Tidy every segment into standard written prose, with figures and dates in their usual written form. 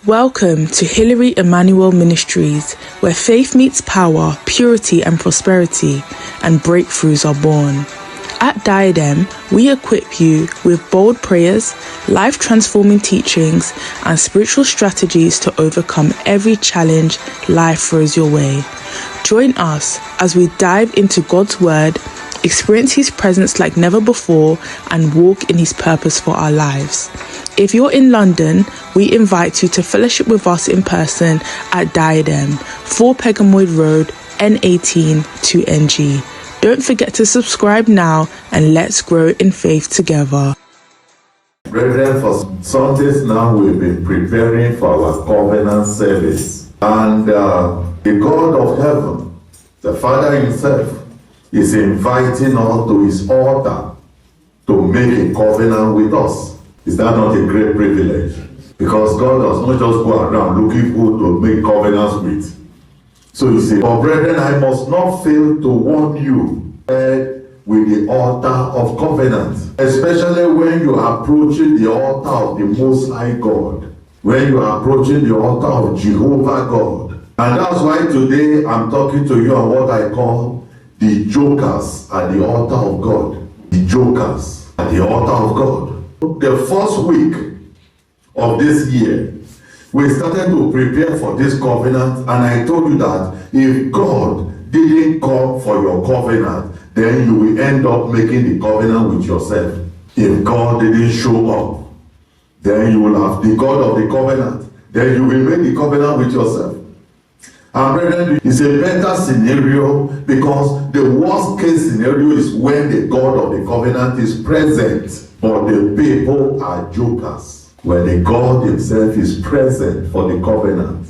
Welcome to Hilary Emmanuel Ministries, where faith meets power, purity and prosperity, and breakthroughs are born. At Diadem, we equip you with bold prayers, life-transforming teachings, and spiritual strategies to overcome every challenge life throws your way. Join us as we dive into God's Word, experience His presence like never before, and walk in His purpose for our lives. If you're in London, we invite you to fellowship with us in person at Diadem, 4 Pegamoid Road, N18 2NG. Don't forget to subscribe now and let's grow in faith together. Brethren, for Sundays now we've been preparing for our covenant service. And the God of heaven, the Father Himself, is inviting us to His altar to make a covenant with us. Is that not a great privilege? Because God does not just go around looking who to make covenants with. So He says, "For brethren, I must not fail to warn you with the altar of covenant, especially when you are approaching the altar of the Most High God, when you are approaching the altar of Jehovah God." And that's why today I'm talking to you on what I call the jokers at the altar of God. The jokers at the altar of God. The first week of this year, we started to prepare for this covenant, and I told you that if God didn't come for your covenant, then you will end up making the covenant with yourself. If God didn't show up, then you will have the God of the covenant. Then you will make the covenant with yourself. And brethren, it's a better scenario, because the worst case scenario is when the God of the covenant is present, but the people are jokers. When the God Himself is present for the covenant,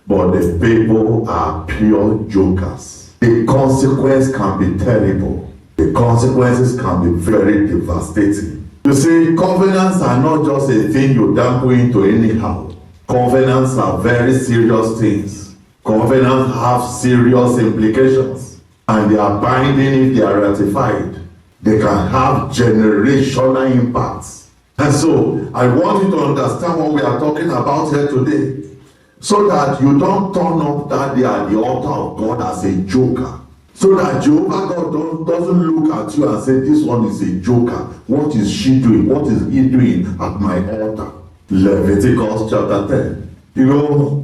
but the people are pure jokers. The consequence can be terrible. The consequences can be very devastating. You see, covenants are not just a thing you dabble into anyhow. Covenants are very serious things. Covenants have serious implications, and they are binding if they are ratified. They can have generational impacts. And so, I want you to understand what we are talking about here today, so that you don't turn up that day at the altar of God as a joker. So that Jehovah God doesn't look at you and say, "This one is a joker. What is she doing? What is he doing at my altar?" Leviticus chapter 10. You know,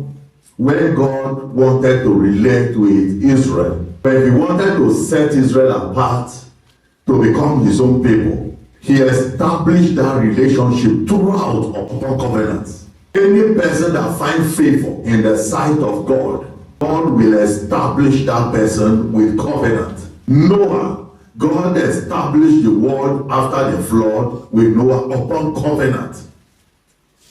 when God wanted to relate with Israel, when He wanted to set Israel apart to become His own people, He established that relationship throughout upon covenants. Any person that finds favor in the sight of God, God will establish that person with covenant. Noah, God established the world after the flood with Noah upon covenant,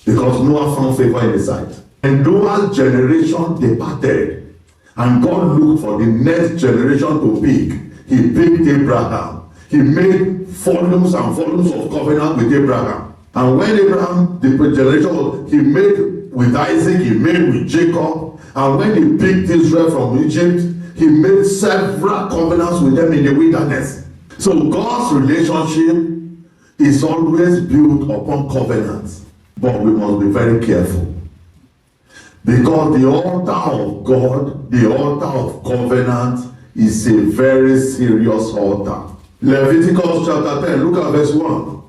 because Noah found favor in His sight. And Noah's generation departed, and God looked for the next generation to pick. He picked Abraham. He made volumes and volumes of covenant with Abraham. And when Abraham, the generation, he made with Isaac, he made with Jacob. And when he picked Israel from Egypt, he made several covenants with them in the wilderness. So God's relationship is always built upon covenants. But we must be very careful. Because the altar of God, the altar of covenant, is a very serious altar. Leviticus chapter 10, look at verse 1.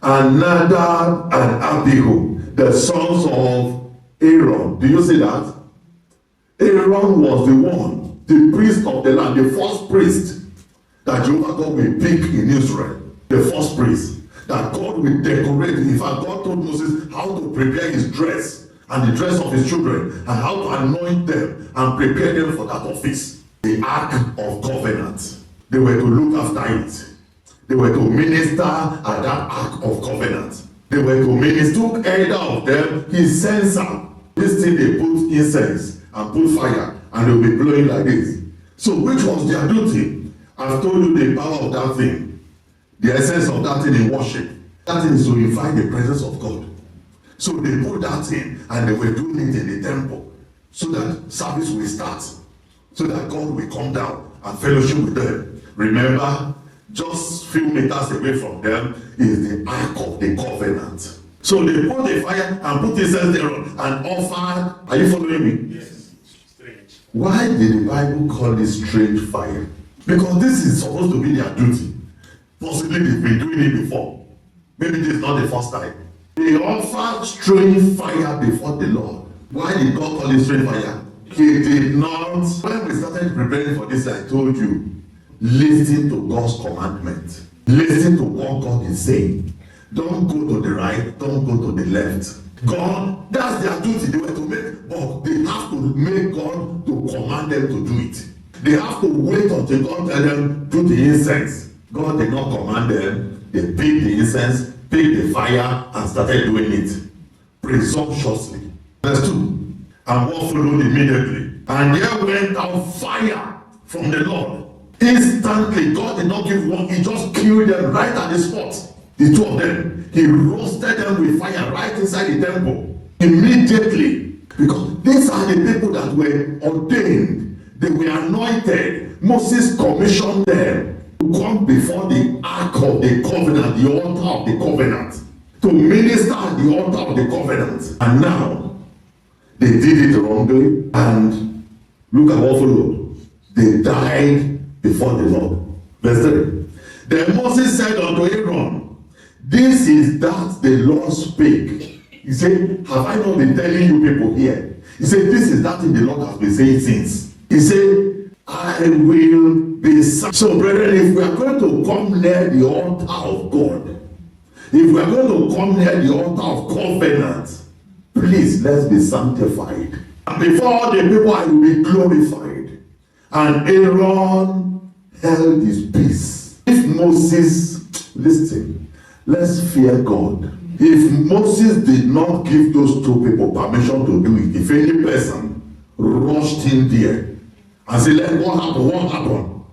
And Nadab and Abihu, the sons of Aaron. Do you see that? Aaron was the one, the priest of the land, the first priest that Jehovah God will pick in Israel. The first priest that God will decorate. In fact, God told Moses how to prepare his dress and the dress of his children, and how to anoint them and prepare them for that office. The Ark of Covenant. They were to look after it. They were to minister at that Ark of Covenant. They were to minister. Took either of them his censer. This thing they put incense and put fire, and they'll be blowing like this. So which was their duty? I've told you the power of that thing. The essence of that thing in worship. That thing is to invite the presence of God. So they put that in, and they were doing it in the temple, so that service will start, so that God will come down and fellowship with them. Remember, just few meters away from them is the Ark of the Covenant. So they put the fire and put incense thereon and offered. Are you following me? Yes. Strange. Why did the Bible call it strange fire? Because this is supposed to be their duty. Possibly they've been doing it before. Maybe this is not the first time. They offered strange fire before the Lord. Why did God call it strange fire? He did not. When we started preparing for this, I told you, listen to God's commandment. Listen to what God is saying. Don't go to the right, don't go to the left. God, that's their duty. They were to make, but they have to make God to command them to do it. They have to wait until God tell them, do the incense. God did not command them. They picked the incense, picked the fire, and started doing it presumptuously. Verse 2. And what followed immediately? And there went out fire from the Lord. Instantly, God did not give one, he just killed them right at the spot. The two of them, he roasted them with fire right inside the temple. Immediately. Because these are the people that were ordained. They were anointed. Moses commissioned them to come before the ark of the covenant, the altar of the covenant, to minister at the altar of the covenant. And now, they did it wrongly, and look at what followed. They died before the Lord. Verse 3. Then Moses said unto Aaron, this is that the Lord spake. He said, have I not been telling you people here? He said, this is that thing the Lord has been saying since. He said, I will be. So brethren, if we are going to come near the altar of God, if we are going to come near the altar of covenant, please, let's be sanctified. And before all the people, I will be glorified. And Aaron held his peace. If Moses, listen, let's fear God. If Moses did not give those two people permission to do it, if any person rushed in there and said, what happened? What happened?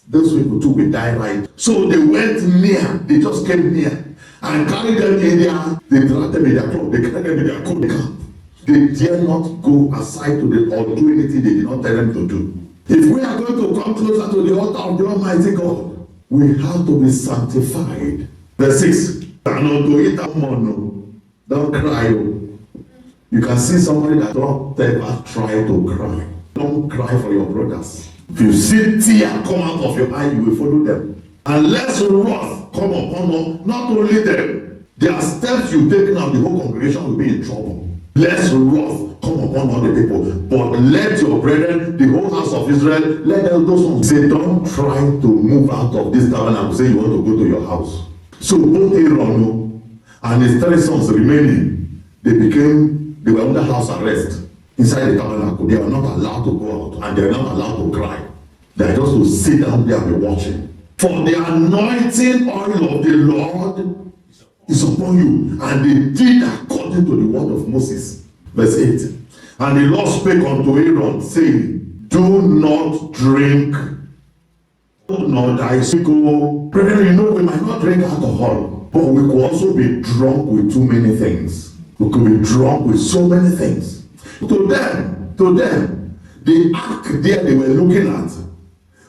Those people too will die right. So they went near, they just came near and carried them in their, they dragged them in their cloth, they carried them in their coat camp. They dare not go aside to the, or do anything they did not tell them to do. If we are going to come closer to the altar of the Almighty God, we have to be sanctified. Verse 6. Don't cry. You can see somebody that don't ever try to cry. Don't cry for your brothers. If you see tears come out of your eye, you will follow them. And let wrath come upon them, not only them. There are steps you take now, the whole congregation will be in trouble. Let wrath come upon all the people. But let your brethren, the whole house of Israel, let them those ones say, don't try to move out of this tabernacle. Say you want to go to your house. So both Aaron and his 3 sons remaining, they were under house arrest inside the tabernacle. They are not allowed to go out, and they are not allowed to cry. They are just to sit down there and be watching. For the anointing oil of the Lord is upon you. And they did according to the word of Moses. Verse 8. And the Lord spake unto Aaron, saying, do not drink nor thy sickle. Brethren, you know, we might not drink alcohol, but we could also be drunk with too many things. We could be drunk with so many things. To them, the ark there they were looking at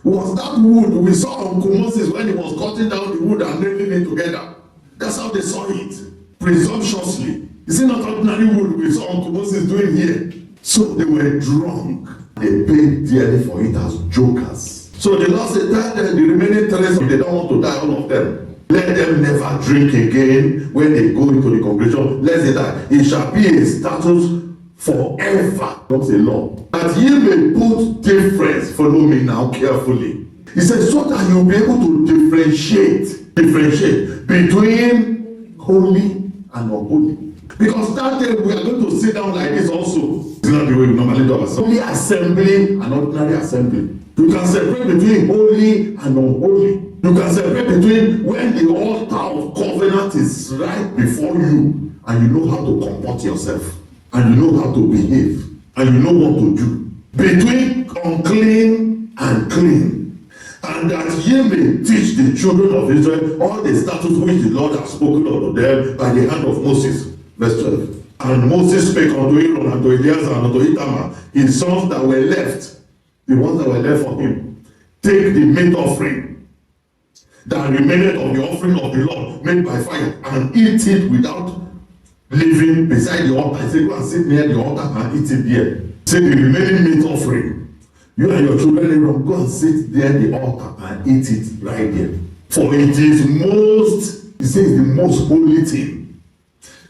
was that wood we saw Uncle Moses when he was cutting down the wood and nailing it together. That's how they saw it, presumptuously. Is it not ordinary wood we saw Uncle Moses doing here? So they were drunk. They paid dearly for it as jokers. So the Lord said that the remaining 3, they don't want to die, all of them. Let them never drink again when they go into the congregation. Let it die. It shall be a status forever. Don't say law. That ye may put difference. Follow me now carefully. He says so that you'll be able to differentiate between holy and unholy. Because that day we are going to sit down like this also. It's not the way we normally do ourselves. Holy assembly and ordinary assembly. You can separate between holy and unholy. You can separate between when the altar of covenant is right before you and you know how to comport yourself and you know how to behave and you know what to do. Between unclean and clean. And that ye may teach the children of Israel all the statutes which the Lord has spoken unto them by the hand of Moses. Verse 12. And Moses spake unto Aaron and to Eleazar and unto Itamar, his sons that were left, the ones that were left for him, take the meat offering that remained of the offering of the Lord made by fire and eat it without living beside the altar. He said, go and sit near the altar and eat it there. He said, the remaining meat offering, you and your children, Aaron, go and sit there at the altar and eat it right there. For it is most, he says, the most holy thing.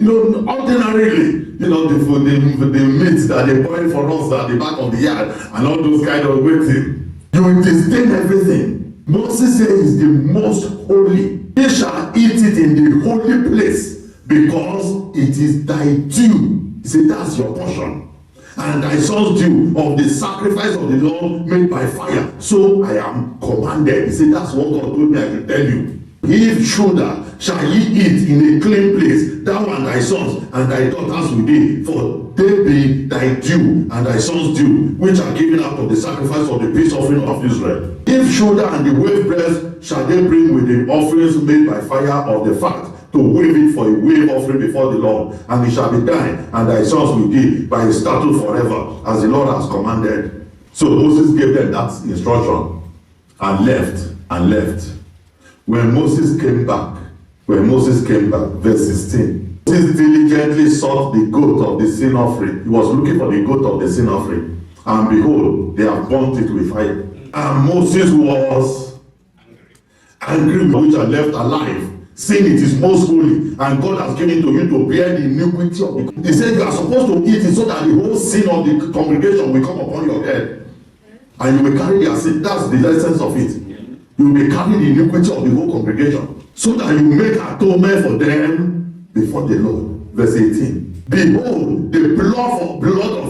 Ordinarily, the meat that they boil for us at the back of the yard and all those kind of waiting, you will disdain everything. Moses says the most holy. They shall eat it in the holy place because it is thy due. He said, that's your portion. And thy son's due of the sacrifice of the Lord made by fire. So I am commanded. He said, that's what God told me I should tell you. If shoulder shall ye eat in a clean place, thou and thy sons and thy daughters with thee, for they be thy due and thy sons due, which are given out of the sacrifice of the peace offering of Israel. If shoulder and the wave breast shall they bring with the offerings made by fire of the fat, to wave it for a wave offering before the Lord, and it shall be thine and thy sons with thee by a statute forever, as the Lord has commanded. So Moses gave them that instruction and left. When Moses came back, verse 16, Moses diligently sought the goat of the sin offering. He was looking for the goat of the sin offering, and behold, they have burnt it with fire. And Moses was angry, which are left alive, saying it is most holy, and God has given to you to bear the iniquity of the. He said you are supposed to eat it so that the whole sin of the congregation will come upon your head, and you will carry their sin. That's the essence of it. You will carry the iniquity of the whole congregation, so that you make atonement for them before the Lord. Verse 18. Behold, the blood of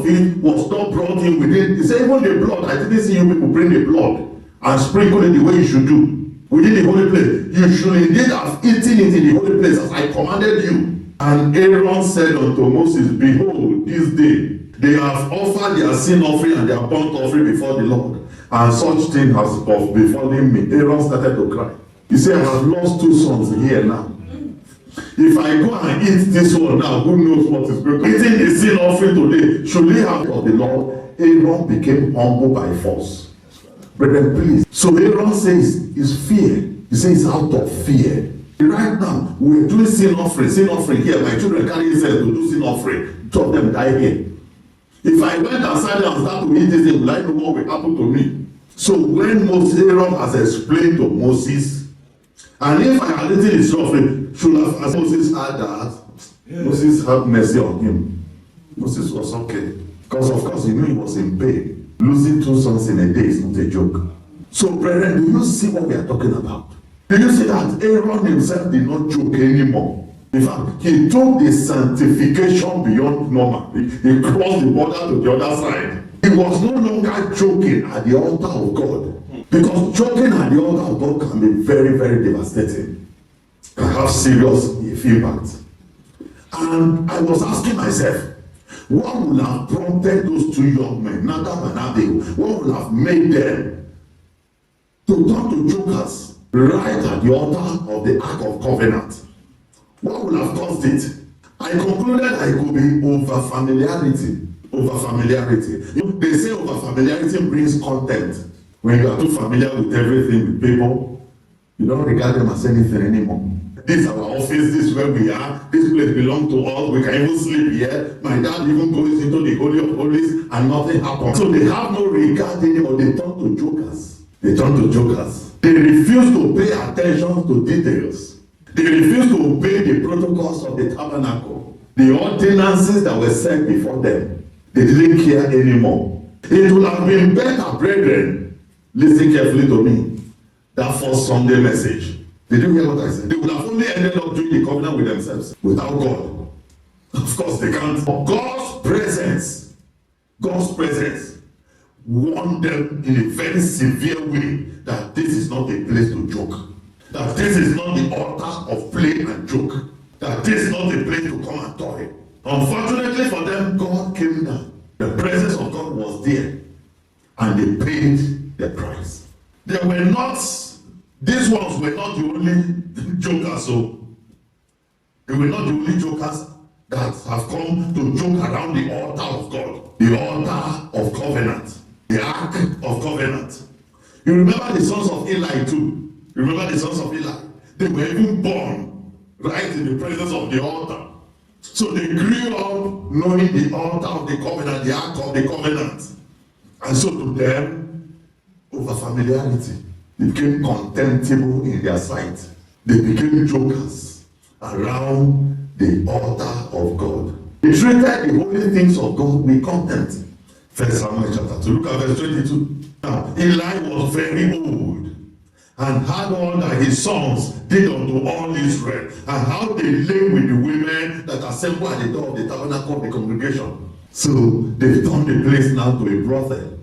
it was not brought in within. He said, even the blood, I didn't see you people bring the blood and sprinkle it the way you should do. Within the holy place, you should indeed have eaten it in the holy place as I commanded you. And Aaron said unto Moses, behold, this day they have offered their sin offering and their burnt offering before the Lord, and such thing has befallen me. Aaron started to cry. He said, I have lost 2 sons here now. If I go and eat this one now, who knows what is going to eating the sin offering today? Should we have of the Lord? Aaron became humble by force. Brethren, please. So Aaron says it's fear. He says it's out of fear. Right now, we're doing sin offering here. My children carry themselves to do sin offering. 2 of them die here. If I went outside and started to eat this thing, will I know what will happen to me? So when Aaron has explained to Moses, and if I had eaten his offering, should have, as Moses had that, Moses had mercy on him. Moses was okay. Because of course he knew he was in pain. Losing 2 sons in a day is not a joke. So, brethren, do you see what we are talking about? Do you see that Aaron himself did not joke anymore? In fact, he took the sanctification beyond normal. He crossed the border to the other side. He was no longer joking at the altar of God. Because joking at the altar of God can be very, very devastating. Can have serious impact. And I was asking myself, what would have prompted those 2 young men, Nadab and Abihu, what would have made them to turn to jokers right at the altar of the Ark of Covenant? What would have caused it? I concluded I could be over familiarity. They say over familiarity brings contempt. When you are too familiar with everything, with people, you don't regard them as anything anymore. This is our office, this is where we are, this place belongs to us, we can even sleep here. My dad even goes into the Holy of Holies and nothing happens. So they have no regard anymore. They turn to jokers. They refuse to pay attention to details. They refuse to obey the protocols of the tabernacle, the ordinances that were set before them. They didn't care anymore. It would have been better, brethren, listen carefully to me, that first Sunday message. Did you hear what I said? They would have only ended up doing the covenant with themselves, without God. Of course they can't. God's presence warned them in a very severe way that this is not a place to joke. That this is not the altar of play and joke. That this is not a place to come and toy. Unfortunately for them, God came down. The presence of God was there. And they paid the price. These ones were not the only jokers. So they were not the only jokers that have come to joke around the altar of God. The altar of covenant. The Ark of Covenant. You remember the sons of Eli too. They were even born right in the presence of the altar. So they grew up knowing the altar of the covenant, the ark of the covenant. And so to them, over familiarity, they became contemptible in their sight. They became jokers around the altar of God. They treated the holy things of God with contempt. 1 Samuel chapter 2, look at verse 22. Now, Eli was very old and had all that his sons did unto all Israel, and how they lay with the women that assemble at the door of the tabernacle of the congregation. So they turned the place now to a brothel,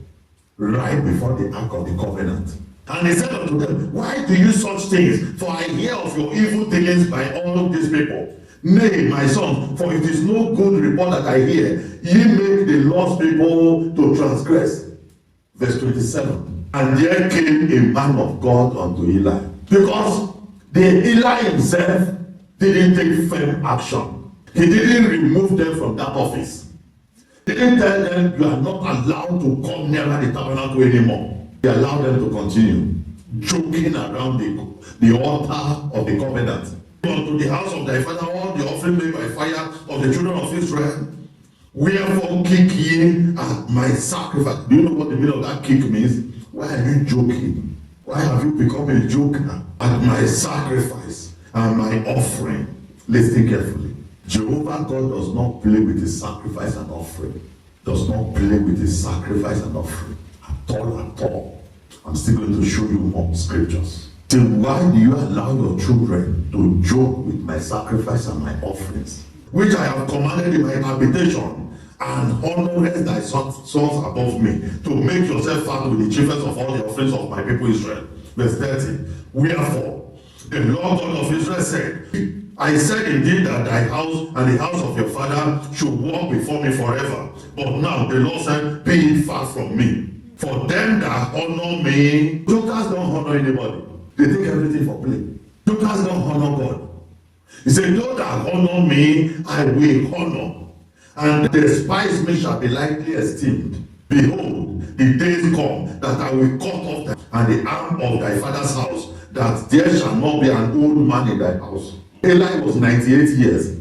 right before the ark of the covenant. And he said unto them, why do you such things? For I hear of your evil dealings by all these people. Nay, my son, for it is no good report that I hear. Ye make the Lord's people to transgress. Verse 27. And there came a man of God unto Eli. Because Eli himself didn't take firm action. He didn't remove them from that office. He didn't tell them, you are not allowed to come near the tabernacle anymore. He allowed them to continue joking around the altar of the covenant. Unto the house of thy father all the offering made by fire of the children of Israel. Wherefore kick ye at my sacrifice. Do you know what the meaning of that kick means? Why are you joking? Why have you become a joker at my sacrifice and my offering? Listen carefully. Jehovah God does not play with his sacrifice and offering. Does not play with his sacrifice and offering. At all. I'm still going to show you more scriptures. So why do you allow your children to joke with my sacrifice and my offerings, which I have commanded in my habitation, and honor thy sons above me, to make yourself fat with the chiefest of all the offerings of my people Israel? Verse 30. Wherefore the Lord God of Israel said, I said indeed that thy house and the house of your father should walk before me forever. But now the Lord said, be it far from me. For them that honor me, jokers don't honor anybody. They take everything for play. Jokers don't honor God. He said, those that honor me, I will honor. And despise me shall be lightly esteemed. Behold, the days come that I will cut off them and the arm of thy father's house, that there shall not be an old man in thy house. Eli was 98 years.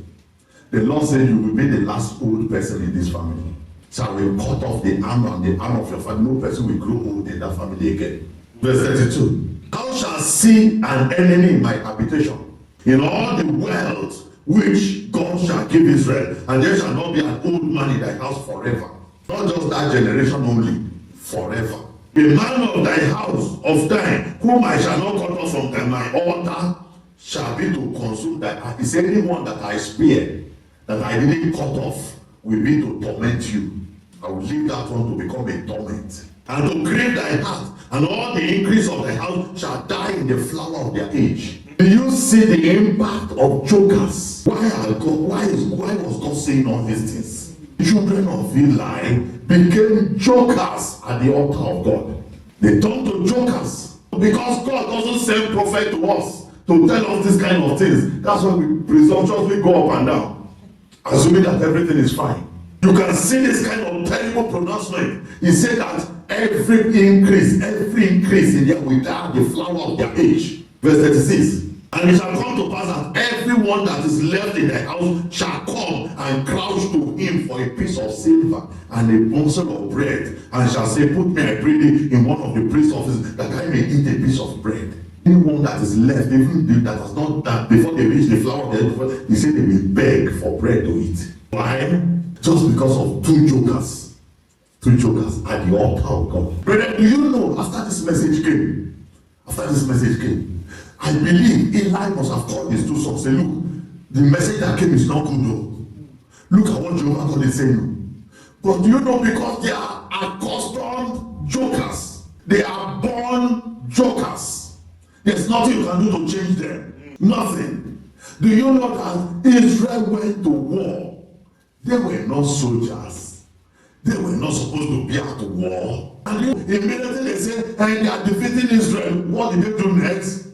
The Lord said, you will be the last old person in this family. So I will cut off the arm and the arm of your father. No person will grow old in that family again. Verse 32. Thou shalt see an enemy in my habitation, in all the wealth which God shall give Israel, and there shall not be an old man in thy house forever. Not just that generation only, forever. A man of thy house, of thine, whom I shall not cut off from my altar, shall be to consume thy heart. Is anyone that I spare, that I didn't cut off, will be to torment you. I will leave that one to become a torment. And to grieve thy heart, and all the increase of thy house shall die in the flower of their age. Do you see the impact of jokers? Why was God saying all these things? Children of Eli became jokers at the altar of God. They turned to jokers because God doesn't send prophet to us to tell us this kind of things. That's why we presumptuously go up and down, assuming that everything is fine. You can see this kind of terrible pronouncement. He said that every increase in them will die the flower of their age. Verse 36. And it shall come to pass that everyone that is left in the house shall come and crouch to him for a piece of silver and a morsel of bread, and shall say, put me, I pray thee, in one of the priest's offices, that I may eat a piece of bread. Anyone that is left, even that has not done, before they reach the flower of their age, he said they will beg for bread to eat. Why? Just because of two jokers at the altar of God. Brother, do you know, after this message came, I believe Eli must have called his two sons, say, look, the message that came is not good though. Look at what Jehovah God is saying. But do you know, because they are accustomed jokers, they are born jokers, there's nothing you can do to change them. Nothing. Do you know that Israel went to war? They were not soldiers. They were not supposed to be at war. And immediately they said, and they are defeating Israel. What did they do next?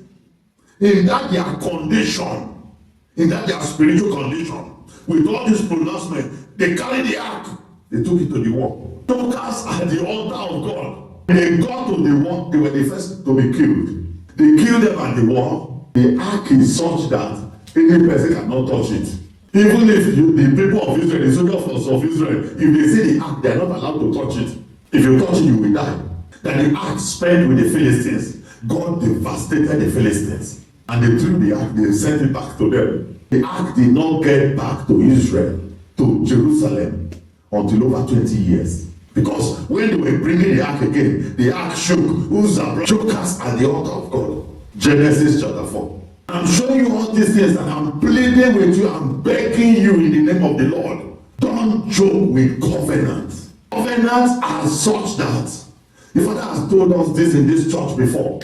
In that their condition, in that their spiritual condition, with all this pronouncement, they carried the ark. They took it to the war. Took us at the altar of God. When they got to the war, they were the first to be killed. They killed them at the war. The ark is such that any person cannot touch it. Even if the people of Israel, the soldiers of Israel, if they see the ark, they are not allowed to touch it. If you touch it, you will die. Then the ark spent with the Philistines. God devastated the Philistines. And they threw the ark, they sent it back to them. The ark did not get back to Israel, to Jerusalem, until over 20 years. Because when they were bringing the ark again, the ark shook. Uzzah shook us at the altar of God. Genesis chapter 4. I'm showing you all these things and I'm pleading with you, I'm begging you in the name of the Lord. Don't joke with covenants. Covenants are such that the Father has told us this in this church before.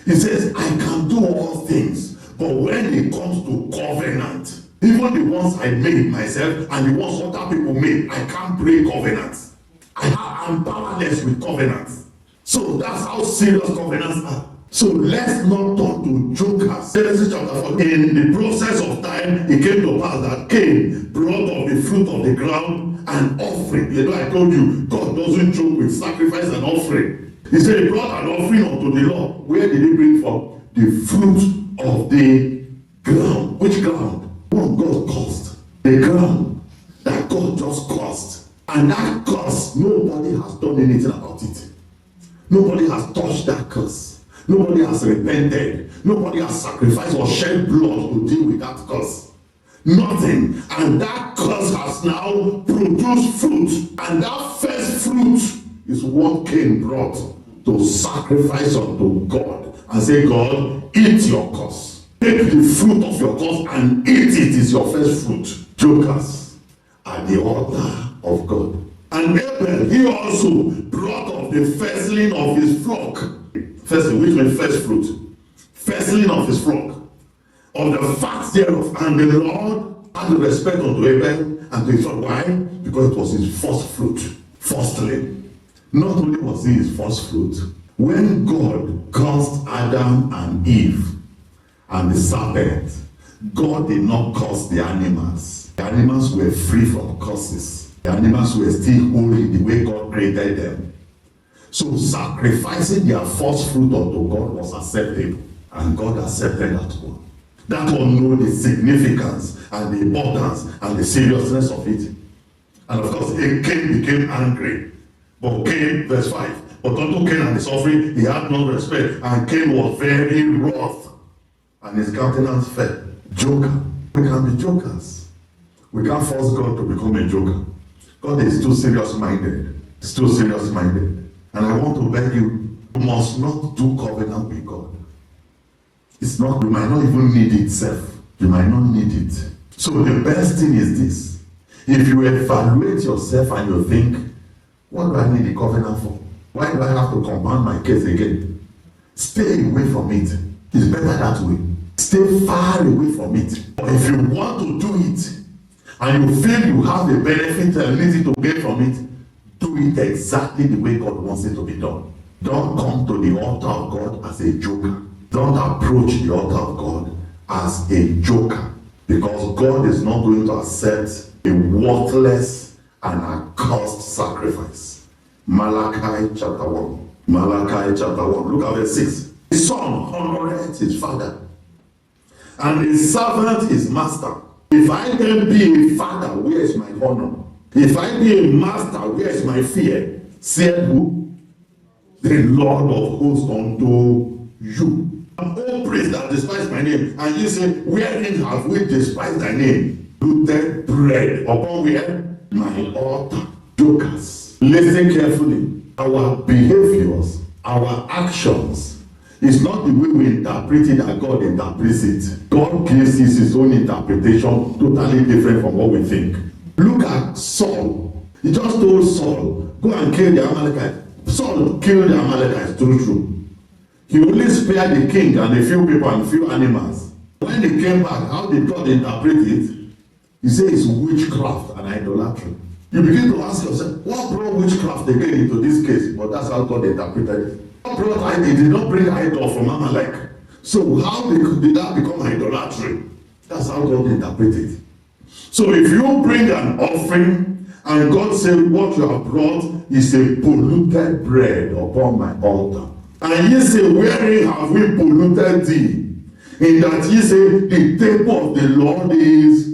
He says, I can do all things, but when it comes to covenant, even the ones I made myself and the ones other people made, I can't break covenants. I'm powerless with covenants. So that's how serious covenants are. So let's not turn to jokers. Genesis chapter 4. In the process of time, it came to pass that Cain brought of the fruit of the ground an offering. You know, I told you, God doesn't joke with sacrifice and offering. He said he brought an offering unto the Lord. Where did he bring from? The fruit of the ground. Which ground? One God caused. The ground that God just caused. And that curse, nobody has done anything about it. Nobody has touched that curse. Nobody has repented. Nobody has sacrificed or shed blood to deal with that curse. Nothing. And that curse has now produced fruit. And that first fruit is what Cain brought to sacrifice unto God. And say, God, eat your curse. Take the fruit of your curse and eat it is your first fruit. Jokers at the altar of God. And Abel, he also brought of the firstling of his flock. Firstling, which means first fruit. Firstling of his flock. Of the fat thereof. And the Lord had respect unto Abel and to his flock. Why? Because it was his first fruit. Firstling. Not only was he his first fruit, when God cursed Adam and Eve and the serpent, God did not curse the animals. The animals were free from curses. The animals were still holy the way God created them. So sacrificing their first fruit unto God was acceptable. And God accepted that one. That one knew the significance and the importance and the seriousness of it. And of course, Cain became angry. But Cain, verse 5, but unto Cain and his offering, he had no respect. And Cain was very wroth. And his countenance fell. Joker. We can be jokers. We can't force God to become a joker. God is too serious-minded. He's too serious-minded. And I want to beg you, you must not do covenant with God. It's not, you might not even need it self. You might not need it. So the best thing is this. If you evaluate yourself and you think, what do I need a covenant for? Why do I have to compound my case again? Stay away from it. It's better that way. Stay far away from it. But if you want to do it, and you feel you have a benefit and need to get from it, do it exactly the way God wants it to be done. Don't come to the altar of God as a joker. Don't approach the altar of God as a joker. Because God is not going to accept a worthless and accursed sacrifice. Malachi chapter 1. Malachi chapter 1. Look at verse 6. The son honored his father, and his servant his master. If I then be a father, where is my honor? If I be a master, where is my fear? Said who? The Lord of hosts unto you. O priest that despise my name, and you say, wherein have we despised thy name? Looted bread upon where? My altar. Jokers. Listen carefully. Our behaviors, our actions, it's not the way we interpret it that God interprets it. God gives us his own interpretation, totally different from what we think. Look at Saul. He just told Saul, go and kill the Amalekites. Saul killed the Amalekites, true. He only spared the king and a few people and a few animals. When they came back, how did God interpret it? He said it's witchcraft and idolatry. You begin to ask yourself, what brought witchcraft again into this case? But that's how God interpreted it. He did not bring idol from Amalek. So how did that become idolatry? That's how God interpreted it. So if you bring an offering and God said what you have brought is a polluted bread upon my altar, and ye say, wherein have we polluted thee? In that ye say the temple of the Lord is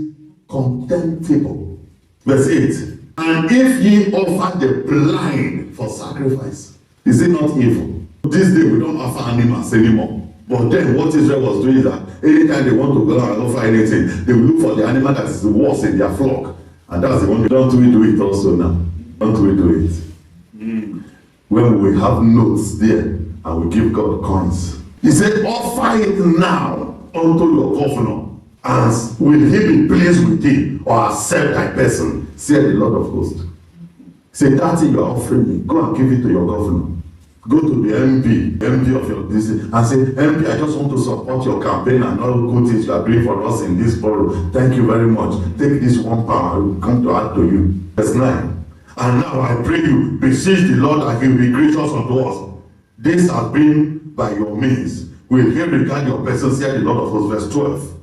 contemptible. Verse 8. And if ye offer the blind for sacrifice, is it not evil? This day we don't offer animals anymore. But then what Israel was doing is that anytime they want to go and offer anything, they will look for the animal that is the worst in their flock. And that's the one. Don't we do it also now? Don't we do it? When we have notes there and we give God coins. He said, offer it now unto your governor. And will he be pleased with thee or accept thy person? Said the Lord of hosts. Say, that thing you are offering me, go and give it to your governor. Go to the MP of your district, and say, MP, I just want to support your campaign and all good things you are doing for us in this borough. Thank you very much. Take this £1, I will come to add to you. Verse 9. And now I pray you, beseech the Lord that he will be gracious unto us. This has been by your means. Will he regard your person, said the Lord of hosts. Verse 12.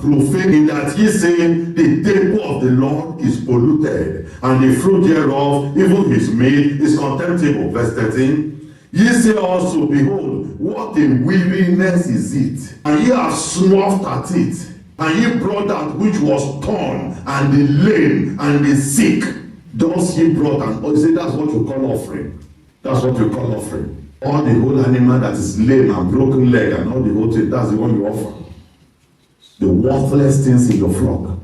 Profane in that ye say, the temple of the Lord is polluted, and the fruit thereof, even his meat, is contemptible. Verse 13. Ye say also, behold, what a weariness is it, and ye have snuffed at it, and ye brought that which was torn, and the lame, and the sick. Thus ye brought, and you say that's what you call offering. That's what you call offering. All the whole animal that is lame and broken leg and all the whole thing, that's the one you offer. The worthless things in your flock,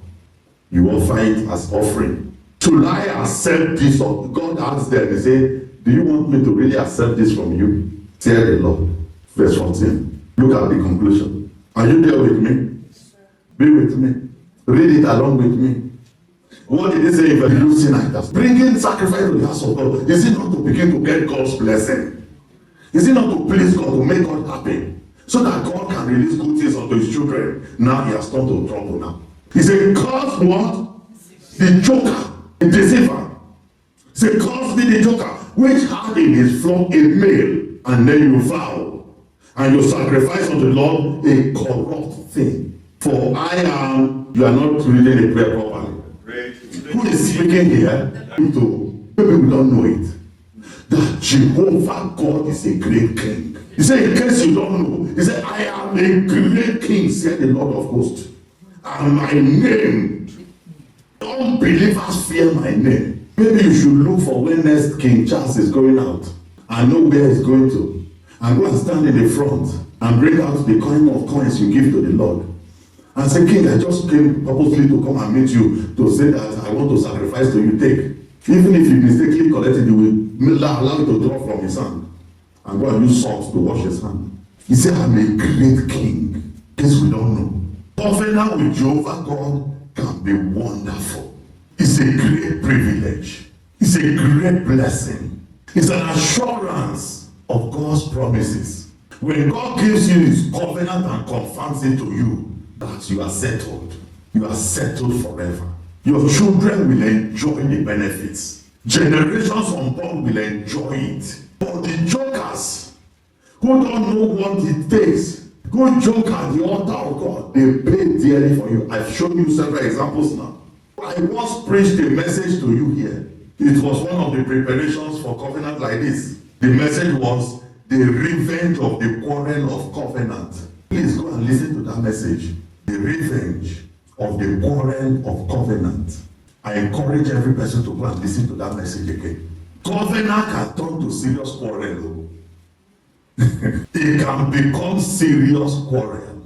you offer it as offering. Should I accept this? God asked them, he said, do you want me to really accept this from you? Tell the Lord. Verse 14. Look at the conclusion. Are you there with me? Be with me. Read it along with me. What did he say if you sin items? Bringing sacrifice to the house of God. Is it not to begin to get God's blessing? Is it not to please God, to make God happy? So that God can release good things unto his children. Now he has turned to trouble now. He said, cause what? The joker, the deceiver. He said, cause me the joker, which had in his flock a male, and then you vow, and you sacrifice unto the Lord a corrupt thing. For I am, you are not reading the prayer properly. Who is speaking here? Maybe we don't know it. That Jehovah God is a great king. He said, in case you don't know, he said, I am a great king, said the Lord of hosts. And my name, unbelievers fear my name. Maybe you should look for when next King Charles is going out and know where he's going to. And go and stand in the front and bring out the coin of coins you give to the Lord. And say, King, I just came purposely to come and meet you to say that I want to sacrifice to you. Take. Even if you mistakenly collect it, you will allow it to drop from his hand. And go and use salt to wash his hand. He said, I'm a great king. Guess we don't know. Covenant with Jehovah God can be wonderful. It's a great privilege. It's a great blessing. It's an assurance of God's promises. When God gives you his covenant and confirms it to you, that you are settled. You are settled forever. Your children will enjoy the benefits. Generations unborn will enjoy it. But the jokers who don't know what it takes, who joke at the altar of God, they pay dearly for you. I've shown you several examples now. I once preached a message to you here. It was one of the preparations for covenant like this. The message was the revenge of the quarrel of covenant. Please go and listen to that message. The revenge of the quarrel of covenant. I encourage every person to go and listen to that message again. Covenant can turn to serious quarrel. It can become serious quarrel.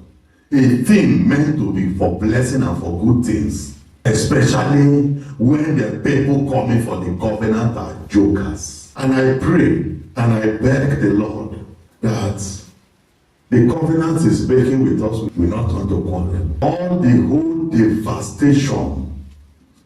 A thing meant to be for blessing and for good things. Especially when the people coming for the covenant are jokers. And I pray and I beg the Lord that the covenant is making with us will not turn to quarrel. All the whole devastation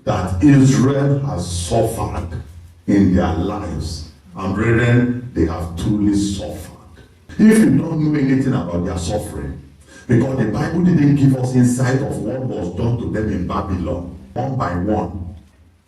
that Israel has suffered in their lives, and brethren, they have truly suffered. If you don't know anything about their suffering, because the Bible didn't give us insight of what was done to them in Babylon, one by one.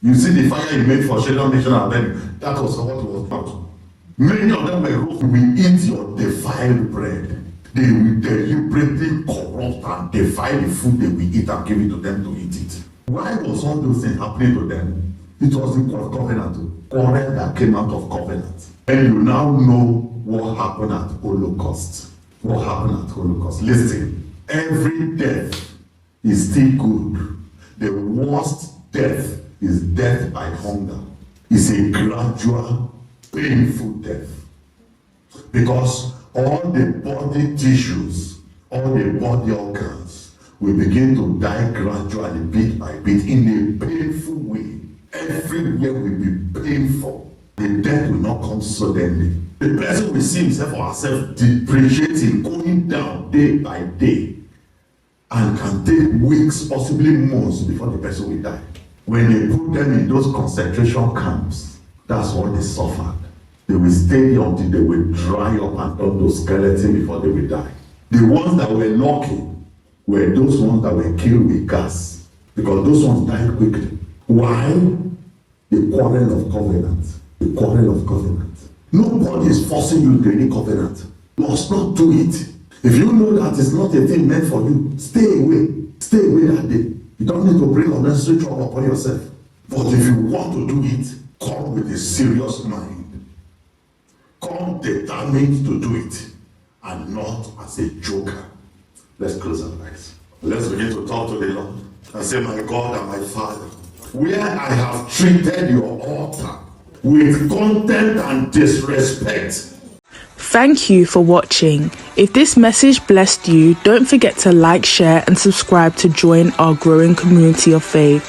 You see the fire he made for Shadrach, Meshach, and Abednego, that was what was about. Many of them were wrote, we eat your defiled bread. They will deliberately corrupt and defile the food they will eat and give it to them to eat it. Why was all those things happening to them? It was the covenant, quarrel that came out of covenant. And you now know what happened at Holocaust. What happened at Holocaust? Listen, every death is still good The worst death is death by hunger. It's a gradual, painful death. Because all the body tissues, all the body organs will begin to die gradually, bit by bit, in a painful way. Everywhere will be painful. The death will not come suddenly. The person will see himself or herself depreciating, going down day by day, and can take weeks, possibly months, before the person will die. When they put them in those concentration camps, that's what they suffered. They will stay there until they will dry up and turn to skeleton before they will die. The ones that were lucky were those ones that were killed with gas, because those ones died quickly. Why? The quarrel of covenant. The quarrel of covenant. Nobody is forcing you to any covenant. You must not do it. If you know that it's not a thing meant for you, stay away. Stay away that day. You don't need to bring unnecessary trouble upon yourself. But if you want to do it, come with a serious mind. Come determined to do it, and not as a joker. Let's close our eyes. Let's begin to talk to the Lord and say, my God and my Father, where I have treated your altar with contempt and disrespect. Thank you for watching. If this message blessed you, don't forget to like, share and subscribe to join our growing community of faith.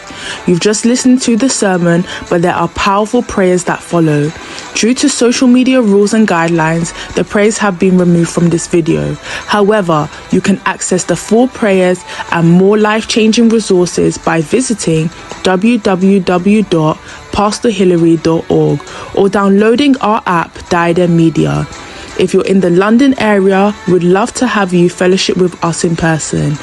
You've just listened to the sermon, but there are powerful prayers that follow. Due to social media rules and guidelines, the prayers have been removed from this video. However, you can access the full prayers and more life-changing resources by visiting www.pastorhillary.org or downloading our app, Diadem Media. If you're in the London area, we'd love to have you fellowship with us in person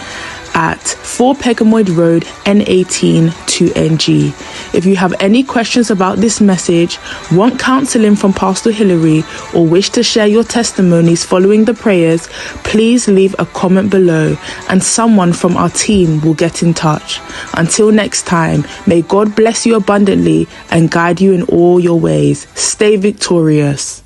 at 4 Pegamoid Road, N18 2NG. If you have any questions about this message, want counseling from Pastor Hillary, or wish to share your testimonies following the prayers, please leave a comment below and someone from our team will get in touch. Until next time, may God bless you abundantly and guide you in all your ways. Stay victorious.